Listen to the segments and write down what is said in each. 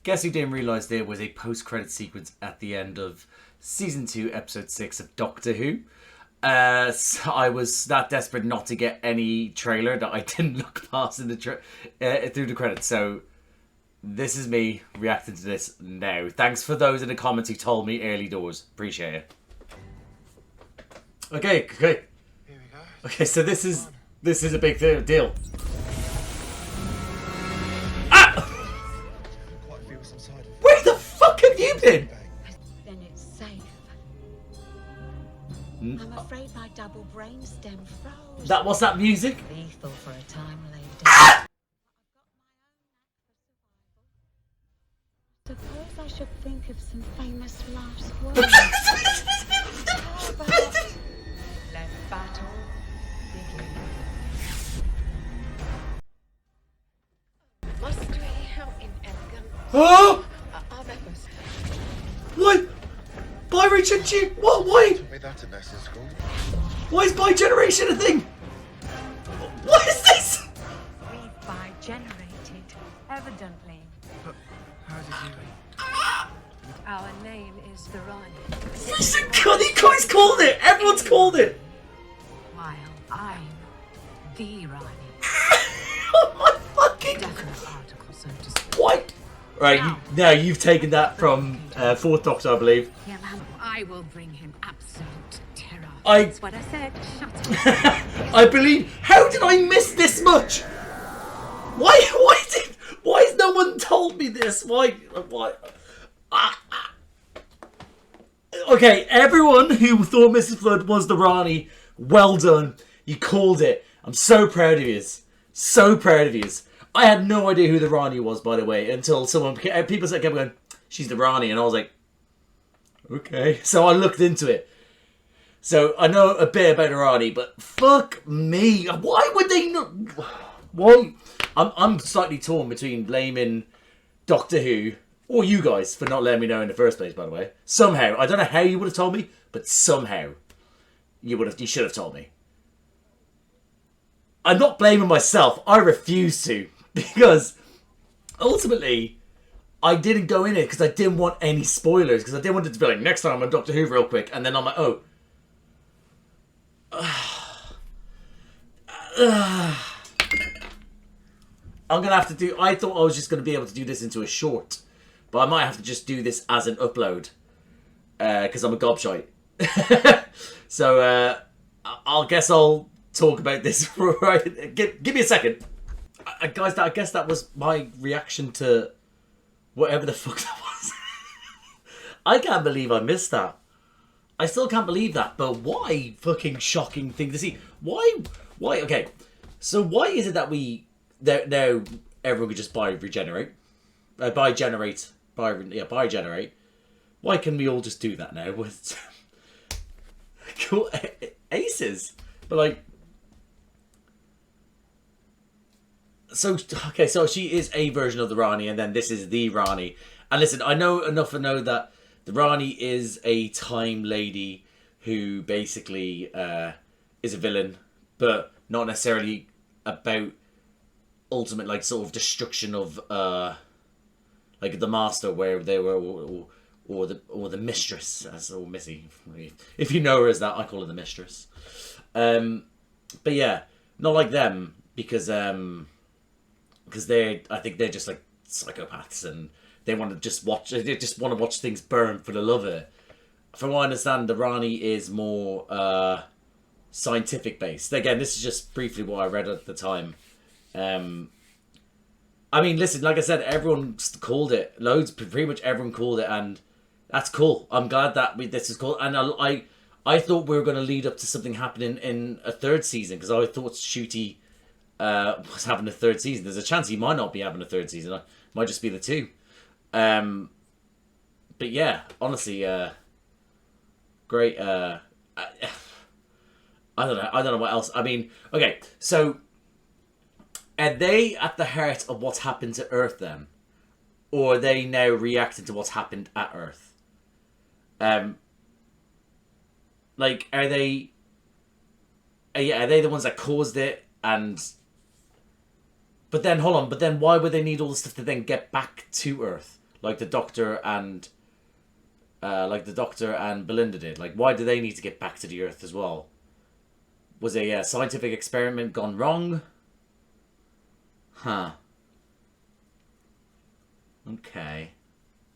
Guess who didn't realise there was a post-credit sequence at the end of Season 2, Episode 6 of Doctor Who. So I was that desperate not to get any trailer that I didn't look past in the through the credits. So this is me reacting to this now. Thanks for those in the comments who told me early doors. Appreciate it. Okay. Here we go. Okay, so this is a big deal. Where the fuck have you been? Then it's safe. I'm afraid my double brainstem froze. What's that music? Lethal for a time lady. Suppose I should think of some famous last words. How about let battle begin? Must we? How inelegant. Oh! Our members. What? By Richard G. What? Why? That's a message called. Why is bi-generation a thing? What is this? We've bi-generated, evidently. But how did you? Our name is the Rani, God, you guys called it. Everyone's called it. while I'm the Rani. Oh my fucking. Definite article, so to speak. What? Right, now you've taken that from Fourth Doctor, I believe. Yeah, ma'am. I will bring him absolute terror. I- That's what I said. Shut up. I believe. How did I miss this much? Why has no one told me this? Why? Okay, everyone who thought Mrs. Flood was the Rani, well done. You called it. I'm so proud of you. So proud of you. I had no idea who the Rani was, by the way, until people kept going, she's the Rani, and I was like, okay. So I looked into it. So I know a bit about the Rani, but fuck me. Why would they not? Why? I'm slightly torn between blaming Doctor Who or you guys for not letting me know in the first place, by the way. Somehow, I don't know how you would have told me, but somehow you should have told me. I'm not blaming myself. I refuse to, because ultimately I didn't go in it because I didn't want any spoilers, because I didn't want it to be like, next time on Doctor Who real quick, and then I'm like, oh. I'm going to have to do... I thought I was just going to be able to do this into a short, but I might have to just do this as an upload, because I'm a gobshite. So I guess I'll talk about this. Right, give me a second. Guys, I guess that was my reaction to whatever the fuck that was. I can't believe I missed that. I still can't believe that, but why fucking shocking thing to see? Why, okay, so why is it that now everyone could just bi-generate? Why can we all just do that now with cool aces? But like, so okay, so she is a version of the Rani, and then this is the Rani. And listen, I know enough to know that the Rani is a time lady who basically is a villain, but not necessarily about ultimate, like, sort of destruction of like the Master, where they were, or the Mistress, or Missy, if you know her as that. I call her the Mistress. But yeah, not like them, because I think they're just like psychopaths, and they want to just watch. They just want to watch things burn for the love of it. From what I understand, the Rani is more scientific based. Again, this is just briefly what I read at the time. I mean, listen, like I said, everyone called it. Pretty much everyone called it, and that's cool. I'm glad that this is cool. And I thought we were going to lead up to something happening in a third season, because I thought Ncuti was having a third season. There's a chance he might not be having a third season. It might just be the two. But yeah, honestly, great. I don't know what else. I mean, okay, so are they at the heart of what's happened to Earth then, or are they now reacting to what's happened at Earth? Like, are they the ones that caused it? And but then hold on, but then why would they need all this stuff to then get back to Earth? like the Doctor and Belinda did? Like, why do they need to get back to the Earth as well? Was a scientific experiment gone wrong? Huh. Okay.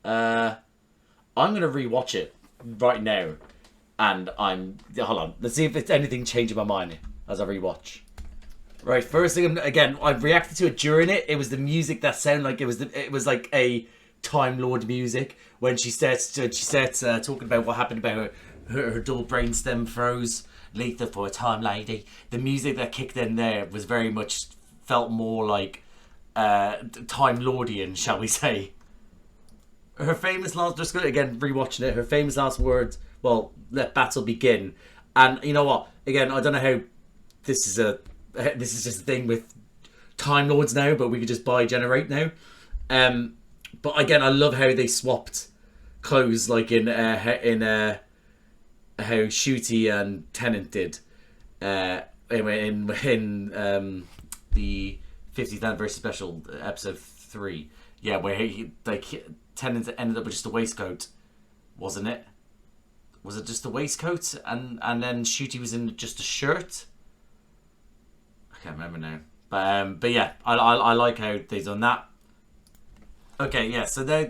I'm gonna rewatch it right now, and hold on. Let's see if it's anything changing my mind as I rewatch. Right, first thing, again, I reacted to it during it. It was the music that sounded like it was like a Time Lord music when she starts talking about what happened about her dual brainstem froze. Lethal for a time lady. The music that kicked in there was very much felt more like Time Lordian, shall we say. Her famous last, just again rewatching it, her famous last words, well, let battle begin. And you know what? Again, I don't know how this is just a thing with Time Lords now, but we could just buy generate now. But again, I love how they swapped clothes, like in how Ncuti and Tennant did in the 50th anniversary special, episode 3. Yeah, where Tennant ended up with just a waistcoat, wasn't it? Was it just a waistcoat, and then Ncuti was in just a shirt? I can't remember now. But yeah, I like how they've done that. Okay, yeah, so they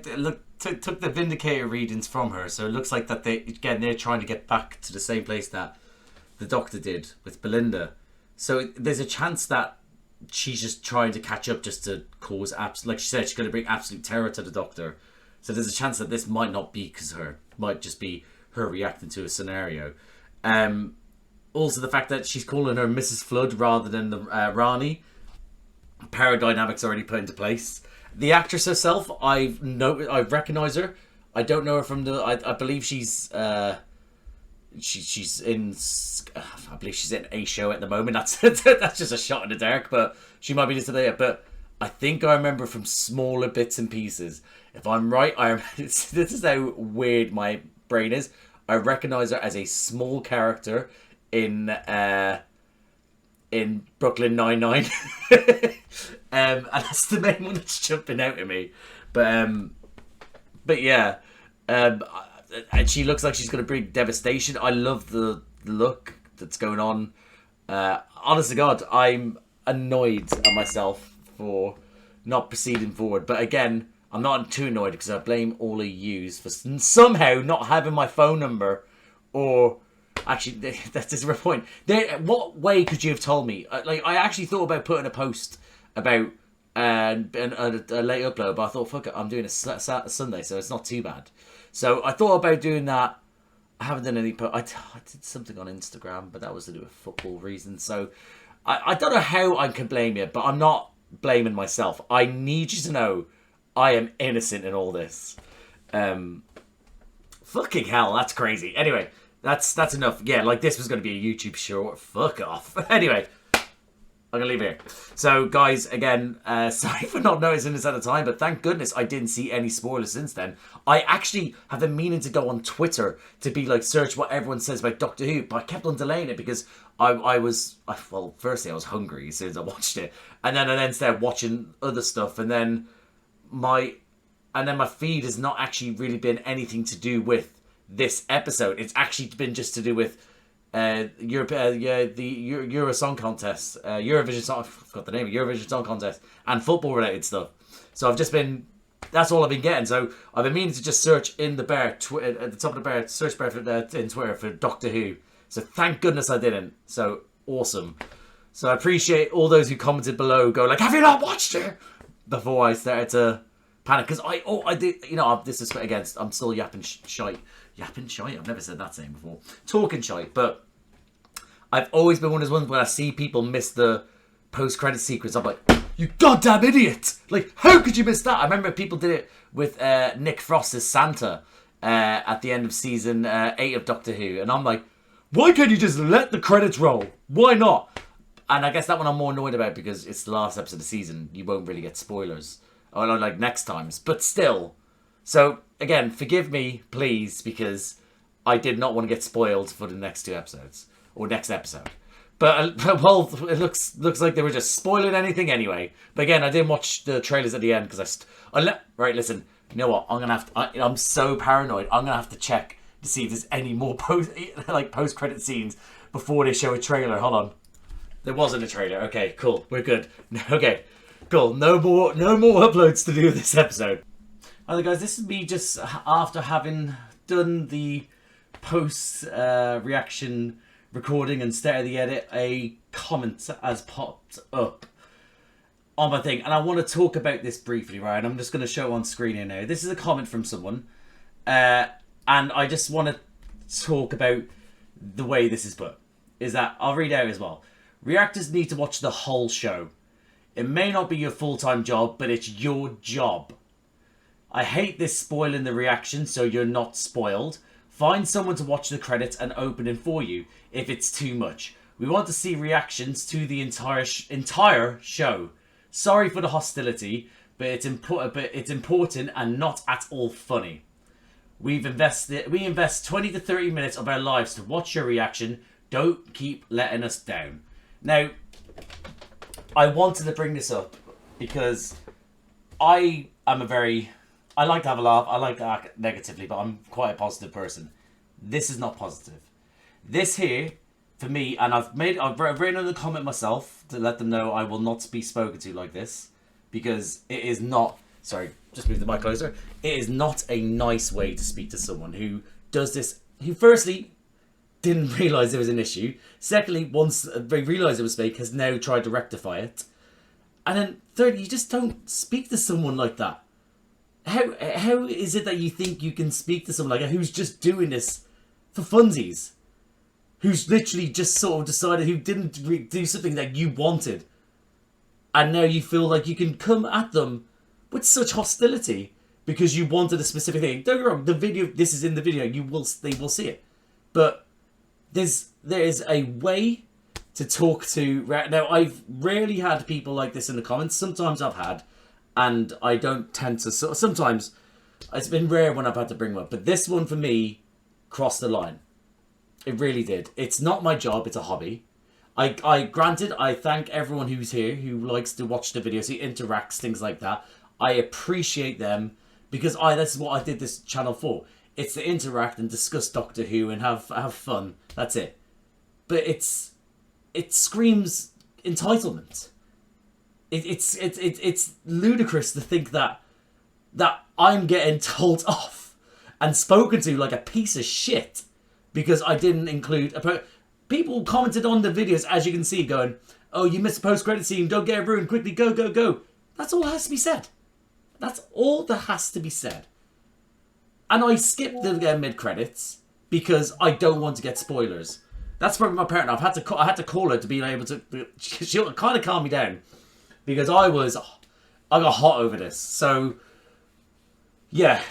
took the Vindicator readings from her, so it looks like that they're trying to get back to the same place that the Doctor did with Belinda. So there's a chance that she's just trying to catch up, just to cause like she said, she's going to bring absolute terror to the Doctor. So there's a chance that this might not be because her, might just be her reacting to a scenario. Also the fact that she's calling her Mrs. Flood rather than the Rani. Power dynamics already put into place. The actress herself, I recognise her. I don't know her from the. I believe she's in. I believe she's in a show at the moment. That's just a shot in the dark, but she might be just there. But I think I remember from smaller bits and pieces. If I'm right, this is how weird my brain is. I recognise her as a small character in Brooklyn Nine-Nine. And that's the main one that's jumping out at me. But yeah. And she looks like she's going to bring devastation. I love the look that's going on. Honest to God, I'm annoyed at myself for not proceeding forward. But again, I'm not too annoyed because I blame all of yous for somehow not having my phone number. Or actually, that's just a point. What way could you have told me? Like, I actually thought about putting a post about a late upload, but I thought, fuck it, I'm doing a Sunday, so it's not too bad. So I thought about doing that. I haven't done any. I did something on Instagram, but that was to do with football reasons. So I don't know how I can blame you, but I'm not blaming myself. I need you to know I am innocent in all this. Fucking hell, that's crazy. Anyway, that's enough. Yeah, like this was going to be a YouTube short. Fuck off. Anyway. I'm going to leave it here. So, guys, again, sorry for not noticing this at the time, but thank goodness I didn't see any spoilers since then. I actually have been meaning to go on Twitter to be like, search what everyone says about Doctor Who, but I kept on delaying it because well, firstly, I was hungry as soon as I watched it, and then I started watching other stuff, and then my feed has not actually really been anything to do with this episode. It's actually been just to do with the Euro Song Contest, Eurovision Song, I forgot the name, Eurovision Song Contest, and football related stuff. So I've just been, that's all I've been getting. So I've been meaning to just search in the bar, at the top of the bar, search bar in Twitter for Doctor Who. So thank goodness I didn't. So awesome. So I appreciate all those who commented below, go like, have you not watched it? Before I started to panic, because I did, you know, this is against, I'm still yapping shite. Yapping shite? I've never said that saying before. Talking shite, but I've always been one of those ones when I see people miss the post-credit sequence, I'm like, you goddamn idiot! Like, how could you miss that? I remember people did it with Nick Frost as Santa at the end of season 8 of Doctor Who, and I'm like, why can't you just let the credits roll? Why not? And I guess that one I'm more annoyed about because it's the last episode of the season. You won't really get spoilers. Or like next times, but still. So, again, forgive me, please, because I did not want to get spoiled for the next 2 episodes. Or next episode. But, well, it looks like they were just spoiling anything anyway. But again, I didn't watch the trailers at the end because right, listen. You know what? I'm gonna have to. I'm so paranoid. I'm gonna have to check to see if there's any more post credit scenes before they show a trailer. Hold on. There wasn't a trailer. Okay, cool. We're good. Okay, cool. No more uploads to do this episode. Alright, guys. This is me just after having done the post reaction recording and started the edit. A comment has popped up on my thing, and I want to talk about this briefly, right? I'm just going to show on screen here now. This is a comment from someone, and I just want to talk about the way this is put. Is that I'll read out as well. Reactors need to watch the whole show. It may not be your full-time job, but it's your job. I hate this spoiling the reaction, so you're not spoiled. Find someone to watch the credits and open it for you if it's too much. We want to see reactions to the entire show. Sorry for the hostility, but it's important and not at all funny. We invest 20 to 30 minutes of our lives to watch your reaction. Don't keep letting us down. Now, I wanted to bring this up because I like to have a laugh. I like to act negatively, but I'm quite a positive person. This is not positive. This here, for me, and I've written in the comment myself to let them know I will not be spoken to like this, because it is not. Sorry, just move the mic closer. It is not a nice way to speak to someone who does this. Who firstly didn't realise there was an issue. Secondly, once they realised it was fake, has now tried to rectify it. And then thirdly, you just don't speak to someone like that. How is it that you think you can speak to someone like that who's just doing this for funsies? Who's literally just sort of decided who didn't do something that you wanted. And now you feel like you can come at them with such hostility because you wanted a specific thing. Don't get me wrong, the video, this is in the video, they will see it. But there is a way to talk to. Now, I've rarely had people like this in the comments. Sometimes I've had, and I don't tend to. Sometimes it's been rare when I've had to bring them up, but this one for me crossed the line. It really did. It's not my job. It's a hobby. Granted, I thank everyone who's here who likes to watch the videos, who interacts, things like that. I appreciate them because that's what I did this channel for. It's to interact and discuss Doctor Who and have fun. That's it. But it screams entitlement. It's ludicrous to think that I'm getting told off and spoken to like a piece of shit because I didn't include people commented on the videos, as you can see, going, "Oh, you missed a post-credit scene. Don't get it ruined. Quickly, go, go, go." That's all that has to be said. That's all that has to be said. And I skipped the mid-credits because I don't want to get spoilers. That's probably my partner. I had to call her to be able to. She'll kind of calm me down because I got hot over this. So yeah,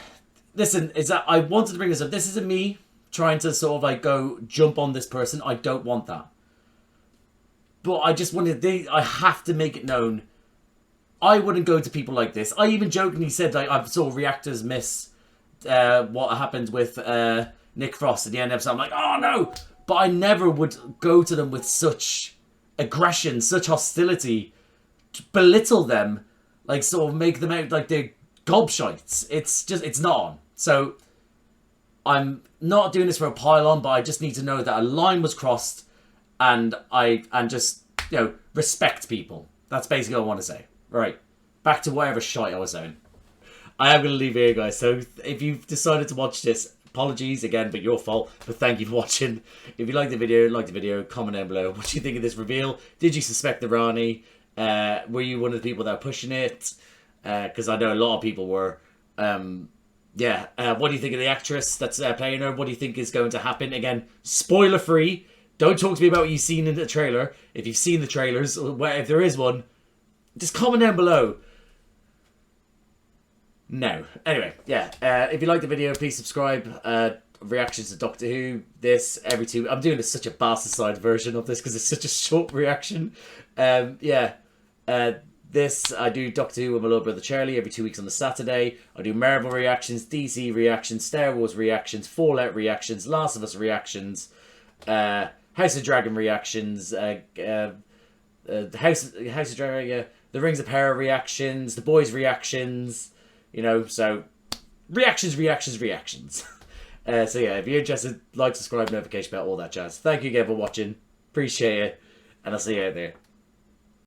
listen, is that I wanted to bring this up. This isn't me trying to sort of like go jump on this person. I don't want that. But I just wanted I have to make it known. I wouldn't go to people like this. I even jokingly said like I saw reactors miss what happened with Nick Frost at the end of the episode. I'm like, oh no! But I never would go to them with such aggression, such hostility, to belittle them, like sort of make them out like they're gobshites. It's not on. So I'm not doing this for a pile-on, but I just need to know that a line was crossed, and just respect people. That's basically all I want to say. Right, back to whatever shite I was saying. I am going to leave it here, guys. So if you've decided to watch this, apologies again, but your fault. But thank you for watching. If you liked the video, comment down below. What do you think of this reveal? Did you suspect the Rani? Were you one of the people that were pushing it? Because I know a lot of people were. What do you think of the actress that's playing her? What do you think is going to happen? Again, spoiler free. Don't talk to me about what you've seen in the trailer. If you've seen the trailers, or if there is one, just comment down below. No. Anyway, yeah. If you like the video, please subscribe. Reactions to Doctor Who. This every 2. I'm doing such a bastard version of this because it's such a short reaction. This I do Doctor Who with my little brother Charlie every 2 weeks on the Saturday. I do Marvel reactions, DC reactions, Star Wars reactions, Fallout reactions, Last of Us reactions, House of Dragon reactions, House of Dragon, The Rings of Power reactions, The Boys reactions. So reactions. So yeah, if you're interested, like, subscribe, notification bell, all that jazz. Thank you again for watching. Appreciate it. And I'll see you out there.